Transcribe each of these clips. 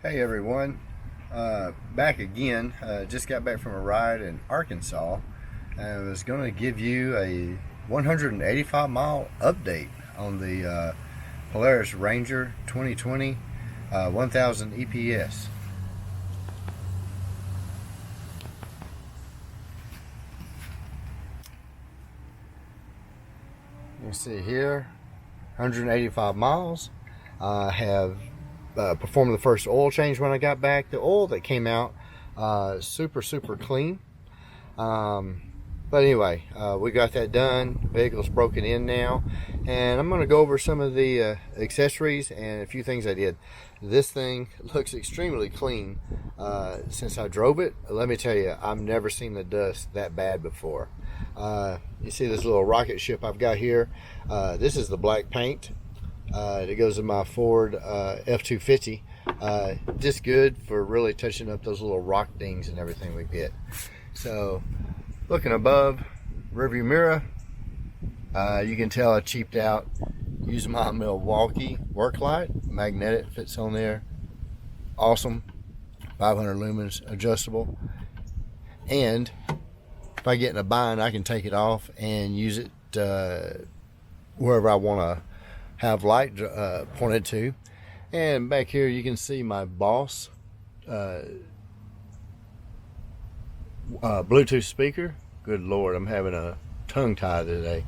Hey everyone, back again. Just got back from a ride in Arkansas and I was going to give you a 185 mile update on the Polaris Ranger 2020 1000 EPS. You can see here 185 miles. I have performed the first oil change when I got back. The oil that came out super clean, but anyway, we got that done. The vehicle's broken in now, and I'm going to go over some of the accessories and a few things I did. This thing looks extremely clean since I drove it. Let me tell you, I've never seen the dust that bad before. You see this little rocket ship I've got here. This is the black paint. It goes in my Ford F-250. Just good for really touching up those little rock dings and everything we get. So, looking above, rearview mirror, you can tell I cheaped out using my Milwaukee work light. Magnetic, fits on there. Awesome. 500 lumens, adjustable. And if I get in a bind, I can take it off and use it wherever I want to have light pointed to. And back here you can see my Boss Bluetooth speaker. Good Lord, I'm having a tongue tie today.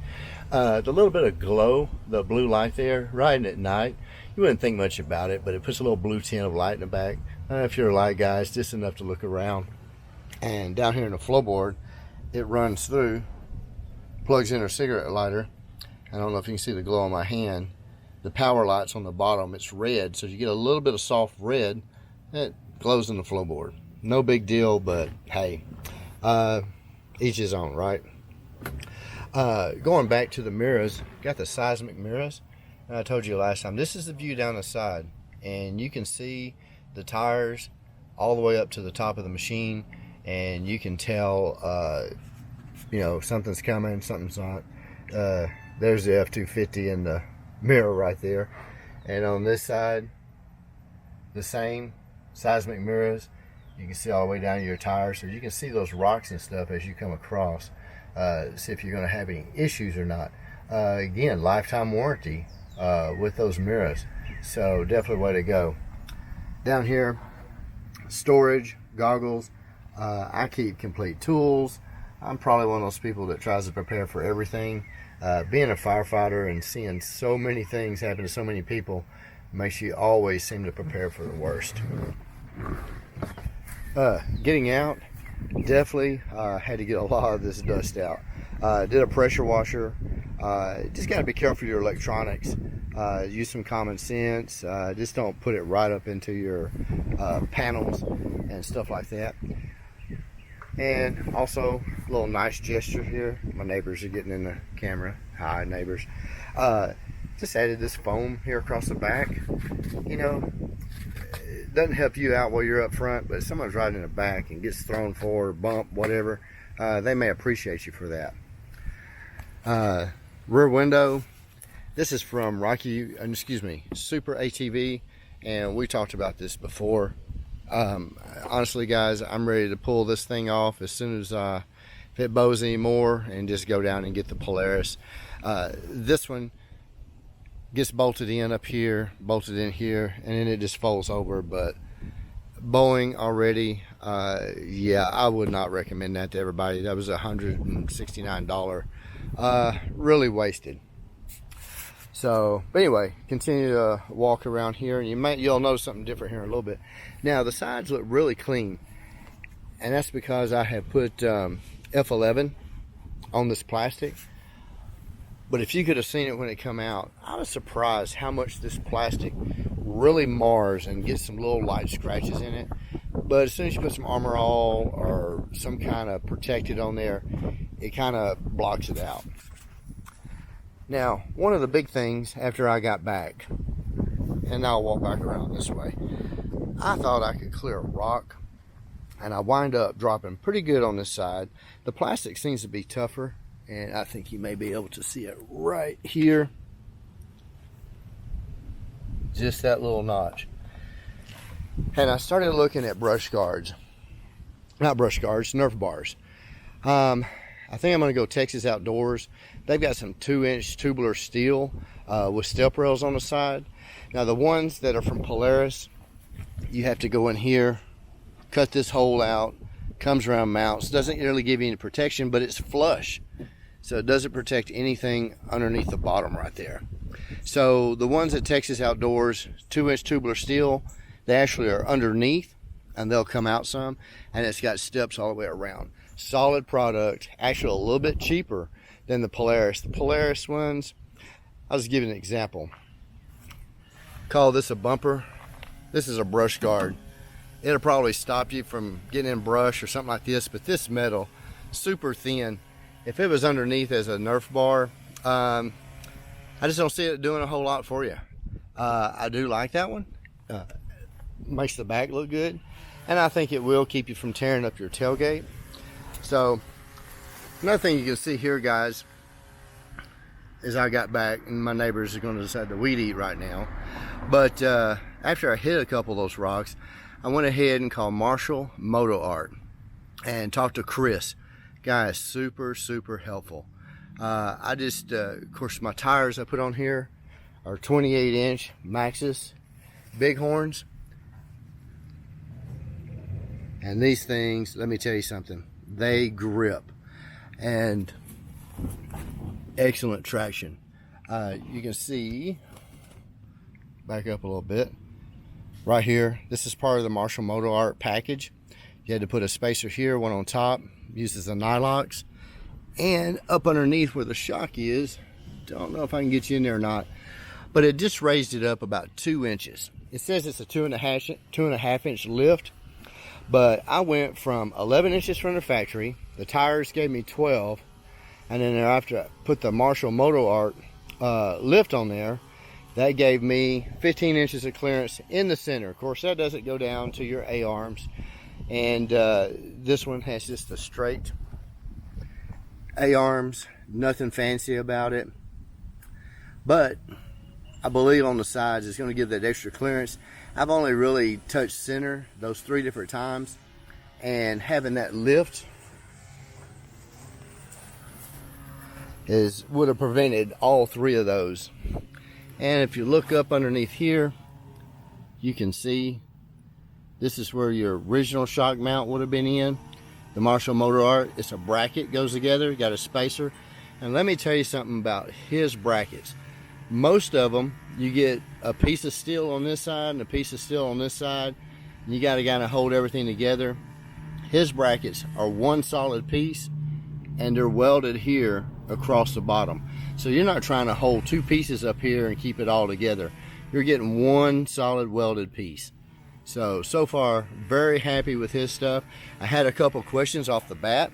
The little bit of glow, the blue light there, riding at night, you wouldn't think much about it, but it puts a little blue tint of light in the back. If you're a light guy, it's just enough to look around. And down here in the floorboard, it runs through, plugs in a cigarette lighter. I don't know if you can see the glow on my hand. The power light's on the bottom, it's red, so you get a little bit of soft red that glows in the floorboard. No big deal, but hey, each his own, right? Going back to the mirrors, got the seismic mirrors. And I told you last time, this is the view down the side, and you can see the tires all the way up to the top of the machine, and you can tell, you know, something's coming, something's not. There's the F-250 in the mirror right there, and on this side the same seismic mirrors. You can see all the way down to your tires, so you can see those rocks and stuff as you come across. See if you're going to have any issues or not. Again, lifetime warranty with those mirrors, so definitely way to go. Down here, storage, goggles. I keep complete tools. I'm probably one of those people that tries to prepare for everything. Being a firefighter and seeing so many things happen to so many people makes you always seem to prepare for the worst. Getting out, definitely had to get a lot of this dust out. Did a pressure washer. Just got to be careful with your electronics. Use some common sense. Just don't put it right up into your panels and stuff like that. And also, a little nice gesture here. My neighbors are getting in the camera. Hi, neighbors. Just added this foam here across the back. You know, it doesn't help you out while you're up front, but if someone's riding in the back and gets thrown forward, bump, whatever, they may appreciate you for that. Rear window. This is from Super ATV, and we talked about this before. Honestly guys, I'm ready to pull this thing off as soon as if it bows anymore and just go down and get the Polaris. This one gets bolted in up here, bolted in here, and then it just folds over. But bowing already, yeah, I would not recommend that to everybody. That was $169, really wasted. So, but anyway, continue to walk around here, and you'll notice something different here in a little bit. Now, the sides look really clean, and that's because I have put F11 on this plastic. But if you could have seen it when it come out, I was surprised how much this plastic really mars and gets some little light scratches in it. But as soon as you put some Armor All or some kind of protected on there, it kind of blocks it out. Now, one of the big things after I got back, and I'll walk back around this way, I thought I could clear a rock, and I wind up dropping pretty good on this side. The plastic seems to be tougher, and I think you may be able to see it right here. Just that little notch. And I started looking at brush guards. Not brush guards, Nerf bars. I think I'm going to go Texas Outdoors. They've got some 2-inch tubular steel with step rails on the side. Now the ones that are from Polaris, you have to go in here, cut this hole out, comes around, mounts. Doesn't really give you any protection, but it's flush. So it doesn't protect anything underneath the bottom right there. So the ones at Texas Outdoors, 2-inch tubular steel, they actually are underneath and they'll come out some, and it's got steps all the way around. Solid product, actually a little bit cheaper than the Polaris. The Polaris ones, I'll just give you an example. Call this a bumper. This is a brush guard. It'll probably stop you from getting in brush or something like this, but this metal, super thin. If it was underneath as a Nerf bar, I just don't see it doing a whole lot for you. I do like that one. Makes the back look good, and I think it will keep you from tearing up your tailgate. So another thing you can see here, guys, is I got back and my neighbors are going to decide to weed eat right now. But after I hit a couple of those rocks, I went ahead and called Marshall Moto Art and talked to Chris. Guy is super helpful. I just, of course, my tires I put on here are 28-inch Maxxis Bighorns. And these things, let me tell you something, they grip and excellent traction. You can see, back up a little bit, right here, this is part of the Marshall Moto Art package. You had to put a spacer here, one on top, uses the Nylox, and up underneath where the shock is, don't know if I can get you in there or not, but it just raised it up about 2 inches. It says it's a 2.5 inch lift, but I went from 11 inches from the factory. The tires gave me 12, and then after I put the Marshall Moto Art lift on there, that gave me 15 inches of clearance in the center. Of course, that doesn't go down to your A-arms, and this one has just a straight A-arms, nothing fancy about it, but I believe on the sides it's going to give that extra clearance. I've only really touched center those 3 different times, and having that lift would have prevented all 3 of those. And if you look up underneath here, you can see this is where your original shock mount would have been in. The Marshall Moto Art, it's a bracket, goes together, got a spacer. And let me tell you something about his brackets. Most of them, you get a piece of steel on this side and a piece of steel on this side, and you got to kind of hold everything together. His brackets are one solid piece, and they're welded here across the bottom. So you're not trying to hold 2 pieces up here and keep it all together. You're getting one solid welded piece. So far, very happy with his stuff. I had a couple questions off the bat.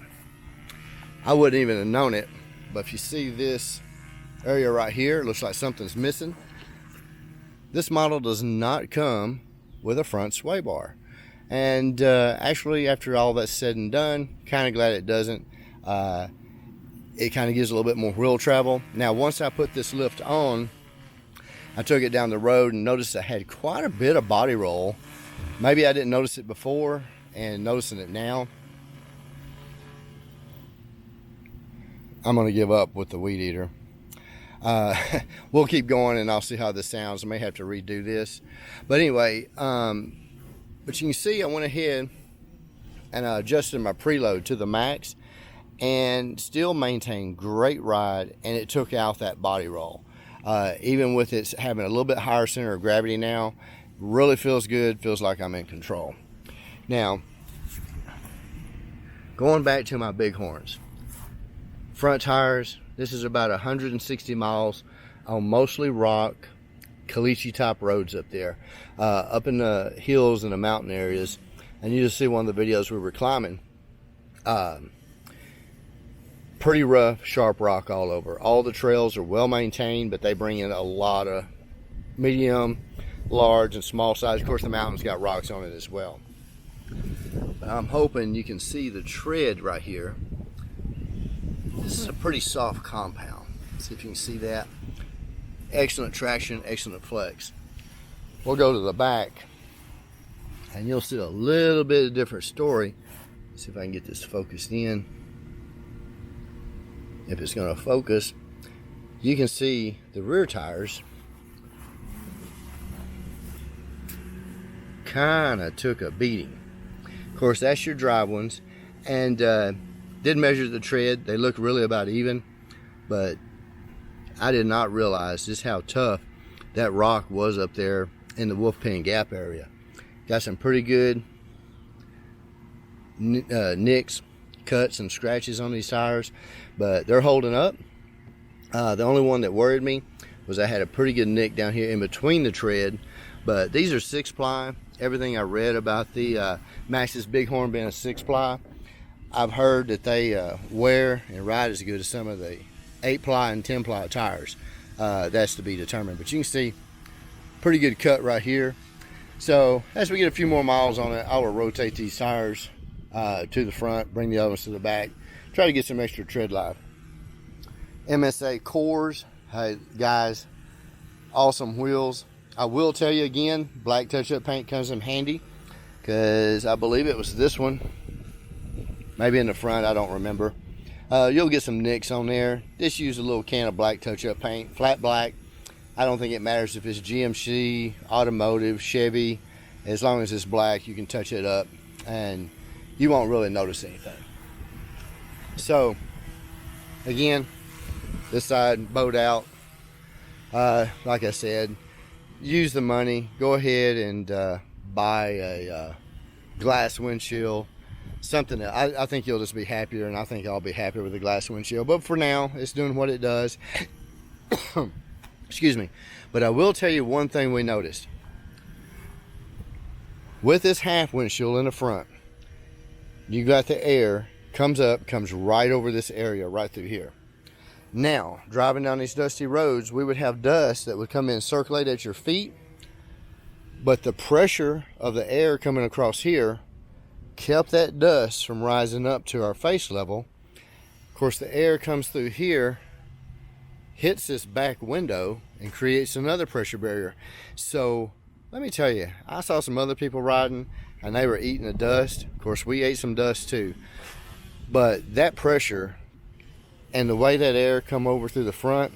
I wouldn't even have known it, but if you see this area right here, it looks like something's missing. This model does not come with a front sway bar, and actually, after all that's said and done, kind of glad it doesn't. It kind of gives a little bit more wheel travel. Now, once I put this lift on, I took it down the road and noticed I had quite a bit of body roll. Maybe I didn't notice it before, and noticing it now, I'm going to give up with the weed eater. We'll keep going and I'll see how this sounds. I may have to redo this, but anyway, but you can see I went ahead and I adjusted my preload to the max and still maintained great ride, and it took out that body roll. Even with it having a little bit higher center of gravity now, really feels good, feels like I'm in control. Now, going back to my Bighorns, front tires, this is about 160 miles on mostly rock, caliche type roads up there, up in the hills and the mountain areas. And you just see one of the videos we were climbing. Pretty rough, sharp rock all over. All the trails are well maintained, but they bring in a lot of medium, large, and small size. Of course, the mountain's got rocks on it as well. But I'm hoping you can see the tread right here. This is a pretty soft compound. See if you can see that. Excellent traction, excellent flex. We'll go to the back and you'll see a little bit of different story. Let's see if I can get this focused in. If it's going to focus, you can see the rear tires kind of took a beating. Of course, that's your drive ones, and did measure the tread. They look really about even, but I did not realize just how tough that rock was up there in the Wolfpen Gap area. Got some pretty good nicks, cuts, and scratches on these tires, but they're holding up. The only one that worried me was I had a pretty good nick down here in between the tread, but these are 6-ply. Everything I read about the Maxxis Bighorn being a 6-ply, I've heard that they wear and ride as good as some of the 8-ply and 10-ply tires. That's to be determined, but you can see pretty good cut right here. So as we get a few more miles on it, I will rotate these tires to the front, bring the other ones to the back, try to get some extra tread life. MSA cores, hey guys, awesome wheels. I will tell you again, black touch-up paint comes in handy, because I believe it was this one, maybe in the front, I don't remember. You'll get some nicks on there. Just use a little can of black touch-up paint, flat black. I don't think it matters if it's GMC, automotive, Chevy. As long as it's black, you can touch it up and you won't really notice anything. So again, this side bowed out. Like I said, use the money, go ahead and buy a glass windshield, something that I think you'll just be happier, and I think I'll be happier with the glass windshield. But for now, it's doing what it does. Excuse me. But I will tell you one thing we noticed. With this half windshield in the front, you got the air, comes up, comes right over this area, right through here. Now, driving down these dusty roads, we would have dust that would come in, circulate at your feet, but the pressure of the air coming across here kept that dust from rising up to our face level. Of course, the air comes through here, hits this back window, and creates another pressure barrier. So, let me tell you, I saw some other people riding, and they were eating the dust. Of course, we ate some dust too. But that pressure and the way that air come over through the front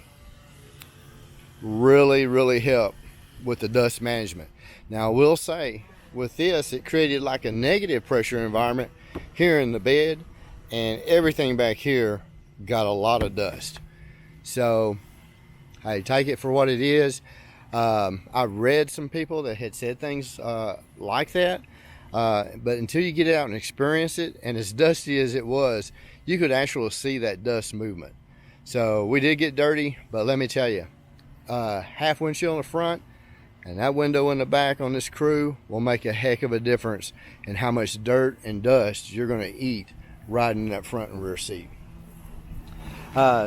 really helped with the dust management. Now, I will say, with this, it created like a negative pressure environment here in the bed, and everything back here got a lot of dust. So, hey, take it for what it is. I read some people that had said things like that, but until you get out and experience it, and as dusty as it was, you could actually see that dust movement. So we did get dirty, but let me tell you, half windshield in the front and that window in the back on this crew will make a heck of a difference in how much dirt and dust you're going to eat riding in that front and rear seat.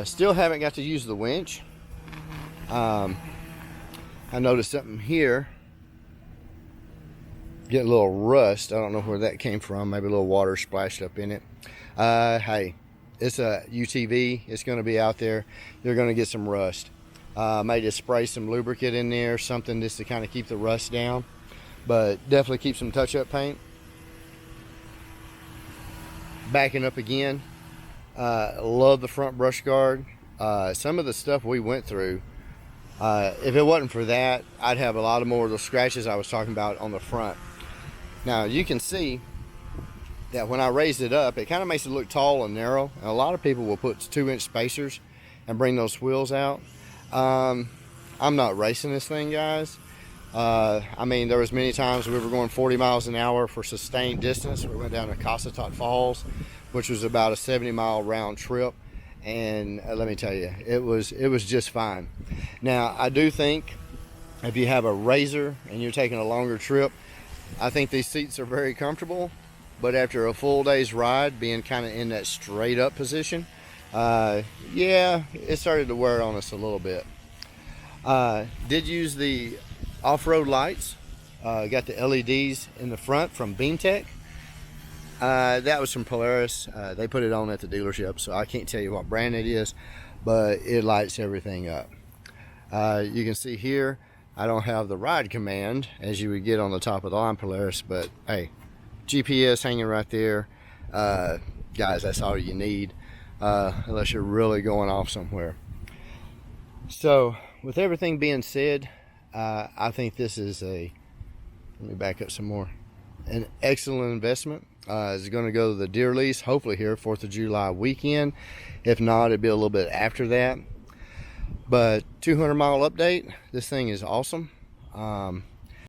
Still haven't got to use the winch. I noticed something here, getting a little rust. I don't know where that came from. Maybe a little water splashed up in it. Hey, it's a UTV. It's going to be out there. You're going to get some rust. May just spray some lubricant in there, something just to kind of keep the rust down. But definitely keep some touch-up paint. Backing up again. Love the front brush guard. Some of the stuff we went through, if it wasn't for that, I'd have a lot of more of those scratches I was talking about on the front. Now you can see that when I raised it up, it kind of makes it look tall and narrow, and a lot of people will put 2-inch spacers and bring those wheels out. I'm not racing this thing, guys. I mean, there was many times we were going 40 miles an hour for sustained distance. We went down to Cossatot Falls, which was about a 70-mile round trip, and let me tell you, it was just fine. Now, I do think if you have a RZR and you're taking a longer trip, I think these seats are very comfortable, but after a full day's ride, being kind of in that straight up position, yeah, it started to wear on us a little bit. Did use the off-road lights. Got the LEDs in the front from BeamTech. That was from Polaris. They put it on at the dealership, so I can't tell you what brand it is, but it lights everything up. You can see here I don't have the ride command as you would get on the top of the line Polaris, but hey, GPS hanging right there. Guys, that's all you need, unless you're really going off somewhere. So with everything being said, I think this is let me back up some more, an excellent investment. It's going to go to the deer lease, hopefully here 4th of July weekend. If not, it'll be a little bit after that. But 200 mile update, this thing is awesome.